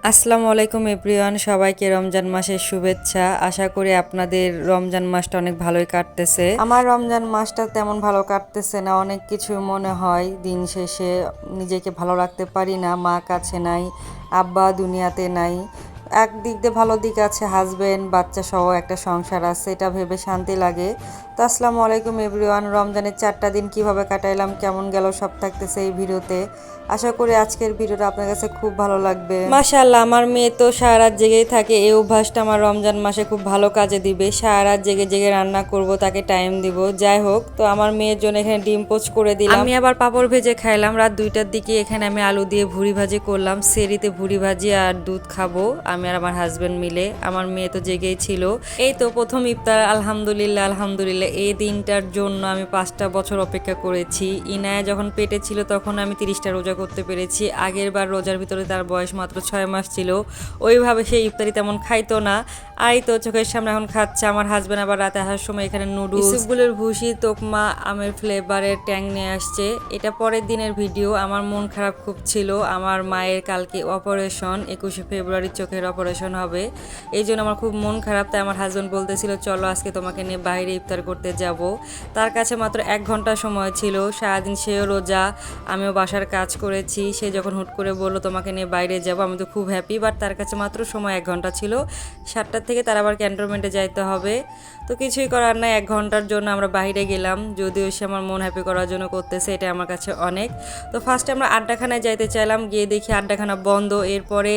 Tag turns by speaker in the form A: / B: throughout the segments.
A: আসসালামু আলাইকুম এভরিওয়ান, সবাইকে রমজান মাসের শুভেচ্ছা। আশা করি আপনাদের রমজান মাসটা অনেক ভালোই কাটতেছে। আমার রমজান মাসটা তেমন ভালো কাটতেছে না, অনেক কিছু মনে হয়। দিন শেষে নিজেকে ভালো রাখতে পারি না, মা কাছে নাই, আব্বা দুনিয়াতে নাই। একদিক দিয়ে ভালো দিক আছে, হাজবেন্ড বাচ্চা সহ একটা সংসার আছে, এটা ভেবে শান্তি লাগে। তো আসসালামু আলাইকুম এভরিওয়ান, রমজানের 4টা দিন কিভাবে কাটাইলাম, কেমন গেল, সব থাকতেছে এই ভিডিওতে। আশা করি আজকের ভিডিওটা আপনার কাছে খুব ভালো লাগবে। মাশাআল্লাহ, আমার মেয়ে তো সারা রাত জেগেই থাকে। এই অভ্যাসটা আমার রমজান মাসে খুব ভালো কাজে দিবে। সারা রাত জেগে জেগে রান্না করব, তাকে টাইম দিব। যাই হোক, তো আমার মেয়ের জন্য এখানে ডিম পোচ করে দিলাম। আমি আবার পাপড় ভেজে খাইলাম রাত 2টার দিকে। এখানে আমি আলু দিয়ে ভুড়ি ভাজি করলাম, সেরিতে ভুড়ি ভাজি আর দুধ খাবো আমি আর আমার হাজবেন্ড মিলে। আমার মেয়ে তো জেগেই ছিল। এই তো প্রথম ইফতার, আলহামদুলিল্লাহ আলহামদুলিল্লাহ। এই দিনটার জন্য আমি 5টা বছর অপেক্ষা করেছি। ইনায়া যখন পেটে ছিল তখন আমি 30টা রোজা করতে পেরেছি। আগের বার রোজার ভিতরে তার বয়স মাত্র 6 মাস ছিল। ওইভাবে সে ইফতারি তেমন খাইতো না। আর তো চোখের সামনে এখন খাচ্ছে। আমার হাজবেন্ড আবার রাতে আসার সময় এখানে নুডলস, ইসুফগুলের ভুসি, তোকমা, আমের ফ্লেভারের ট্যাং নিয়ে আসছে। এটা পরের দিনের ভিডিও। আমার মন খারাপ খুব ছিল। আমার মায়ের কালকে অপারেশন, 21শে ফেব্রুয়ারি চোখের অপারেশন হবে। এই জন্য আমার খুব মন খারাপ। তাই আমার হাজবেন্ড বলতেছিল চলো আজকে তোমাকে নিয়ে বাইরে ইফতার করতে যাব। তার কাছে মাত্র 1 ঘন্টা সময় ছিল। সারাদিন সেও রোজা, আমিও বাসার কাজ করেছি। সে যখন হুট করে বললো তোমাকে নিয়ে বাইরে যাব, আমি তো খুব হ্যাপি। বাট তার কাছে মাত্র সময় 1 ঘন্টা ছিল। 7টার থেকে তার আবার ক্যান্টনমেন্টে যাইতে হবে। তো কিছুই করার নাই, 1 ঘন্টার জন্য আমরা বাইরে গেলাম। যদিও সে আমার মন হ্যাপি করার জন্য করতেছে, এটা আমার কাছে অনেক। তো ফার্স্টে আমরা আড্ডাখানায় যাইতে চাইলাম, গিয়ে দেখি আড্ডাখানা বন্ধ। এরপরে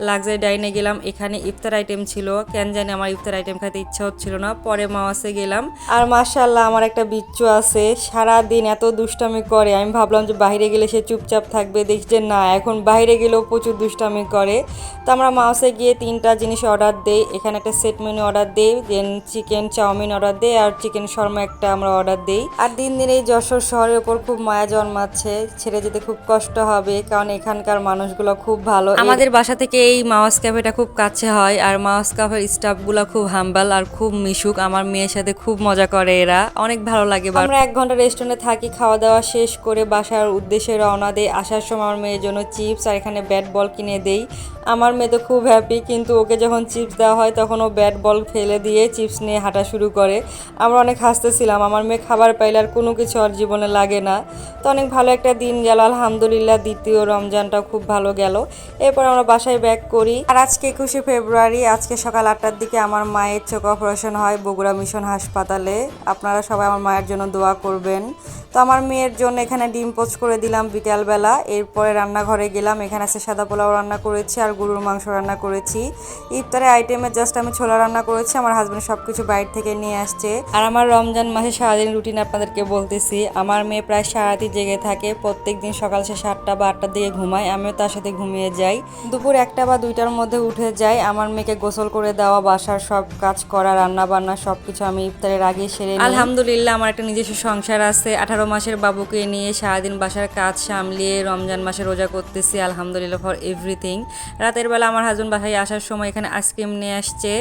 A: লাক্সারি ডাইনে গেলাম, এখানে ইফতার আইটেম ছিল। কেন জানি আমার ইফতার আইটেম খাইতে ইচ্ছা হচ্ছিল না। পরে মাওয়াসে গেলাম। আর মাশাআল্লাহ, আমার একটা বিচ্চু আছে, সারা দিন এত দুষ্টামি করে। আমি ভাবলাম যে বাইরে গেলে সে চুপচাপ থাকবে, দেখছি যে না, এখন বাইরে গেলেও প্রচুর দুষ্টামি করে। তো আমরা মাউসে গিয়ে 3টা জিনিস অর্ডার দেই। এখানে একটা সেট মেনু অর্ডার দেই, দেন চিকেন চাউমিন অর্ডার দেই, আর চিকেন শর্মা একটা আমরা অর্ডার দেই। আর দিন দিন এই যশোর শহরের উপর খুব মায়া জন্মাচ্ছে। ছেড়ে যেতে খুব কষ্ট হবে, কারণ এখানকার মানুষগুলো খুব ভালো। আমাদের বাসা থেকে এই মাওয়াস ক্যাফেটা খুব কাছে হয়। আর মাওয়াস ক্যাফের স্টাফগুলো খুব হাম্বাল আর খুব মিশুক। আমার মেয়ের সাথে খুব মজা করে এরা, অনেক ভালো লাগে। আমরা 1 ঘন্টা রেস্টুরেন্টে থাকি, খাওয়া দাওয়া শেষ করে বাসার উদ্দেশ্যে রওনা দেই। আসার সময় আমার মেয়ের জন্য চিপস আর এখানে ব্যাট বল কিনে দেই। আমার মেয়ে তো খুব হ্যাপি, কিন্তু ওকে যখন চিপস দেওয়া হয় তখন ও ব্যাট বল ফেলে দিয়ে চিপস নিয়ে হাঁটা শুরু করে। আমরা অনেক হাসতেছিলাম, আমার মেয়ে খাবার পাইলে আর কোনো কিছু আর জীবনে লাগে না। তো অনেক ভালো একটা দিন গেল আলহামদুলিল্লাহ। দ্বিতীয় রমজানটাও খুব ভালো গেল। এরপর আমরা বাসায় ব্যাক করি। আর আজকে 21শে ফেব্রুয়ারি, আজকে সকাল 8টার দিকে আমার মায়ের চোখ অপারেশন হয় বগুড়া মিশন হাসপাতালে। আপনারা সবাই আমার মায়ের জন্য দোয়া করবেন। তো আমার মেয়ের জন্য এখানে ডিম পোচ করে দিলাম বিকালবেলা। এরপরে রান্নাঘরে গেলাম, এখানে আছে সাদা পোলাও রান্না করেছি আর গরুর মাংস রান্না করেছি। ইফতারের আইটেমে জাস্ট আমি ছোলা রান্না করেছি, আমার হাজব্যান্ড সব কিছু বাইরে থেকে নিয়ে আসছে। আর আমার রমজান মাসে সারাদিন রুটিন আপনাদেরকে বলতেছি। আমার মেয়ে প্রায় সারাতি জেগে থাকে, প্রত্যেক দিন সকাল সে 7টা বা 8টার দিকে ঘুমায়, আমিও তার সাথে ঘুমিয়ে যাই। দুপুর 1টা বা 2টার মধ্যে উঠে যাই। আমার মেয়েকে গোসল করে দেওয়া, বাসার সব কাজ করা, রান্না বান্না সব কিছু আমি ইফতারের আগে সেরে নিই। আলহামদুলিল্লাহ, আমার একটা নিজস্ব সংসার আছে। 18 মাসের বাবুকে নিয়ে সারাদিন বাসার কাজ সামলিয়ে রমজান মাসে রোজা করতেছি। আলহামদুলিল্লাহ ফর এভরিথিং। রাতের বেলা আমার হাজবেন্ড বাসায় আসার সময় এখানে আইসক্রিম নিয়ে আসছে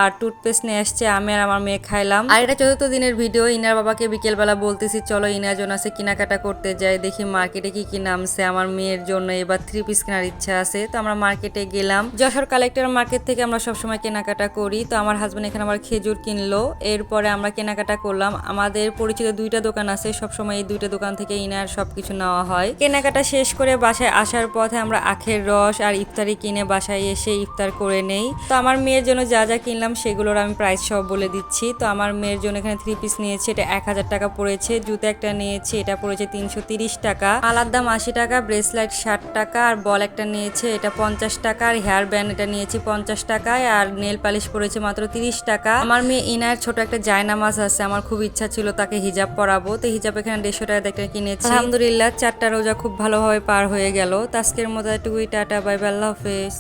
A: আর টুথপেস্ট নিয়ে আসছে। আমি আর আমার মেয়ে খাইলাম। আর এটা 4র্থ দিনের ভিডিও। ইনার বাবাকে বিকেলবেলা বলতেছি চলো ইনার জন্য আছে কেনাকাটা করতে যাই, দেখি মার্কেটে কি কি নামছে। আমার মেয়ের জন্য এবার 3 পিস কেনার ইচ্ছা আছে। তো আমরা মার্কেটে গেলাম, যশোর কালেক্টর মার্কেট থেকে আমরা সবসময় কেনাকাটা করি। তো আমার হাজবেন্ড এখানে আমার খেজুর কিনলো। এরপরে আমরা কেনাকাটা করলাম। আমাদের পরিচিত 2টা দোকান আছে, সবসময় এই 2টা দোকান থেকে ইনার সবকিছু নেওয়া হয়। কেনাকাটা শেষ করে বাসায় আসার পথে আমরা আখের রস আর ইফতারি কিনে বাসায় এসে ইফতার করে নেই। তো আমার মেয়ের জন্য যা যা কিনলাম সেগুলোর আমি প্রাইস সব বলে দিচ্ছি। তো আমার মেয়ের জন্য এখানে 3 পিস নিয়েছে, এটা 1000 টাকা পড়েছে। জুতো একটা নিয়েছে, এটা পড়েছে 330 টাকা। মালার দাম 80 টাকা, ব্রেসলাইট 60 টাকা, আর বল একটা নিয়েছে, এটা 50 টাকা, আর হেয়ার ব্যান্ড এটা নিয়েছি 50 টাকায়, আর নেল পালিশ পড়েছে মাত্র 30 টাকা। আমার মেয়ে ইনার ছোট একটা জায়নামাজ আছে, আমার খুব ইচ্ছা ছিল তাকে হিজাব পরাবো। তো হিজাব এখানে 150 টাকা একটা কিনেছি। আলহামদুলিল্লাহ 4টা রোজা খুব ভালোভাবে পার হয়ে গেল। তো আজকের মতো এটুকুই, টাটা বাই বাই, আল্লাহ হাফেজ।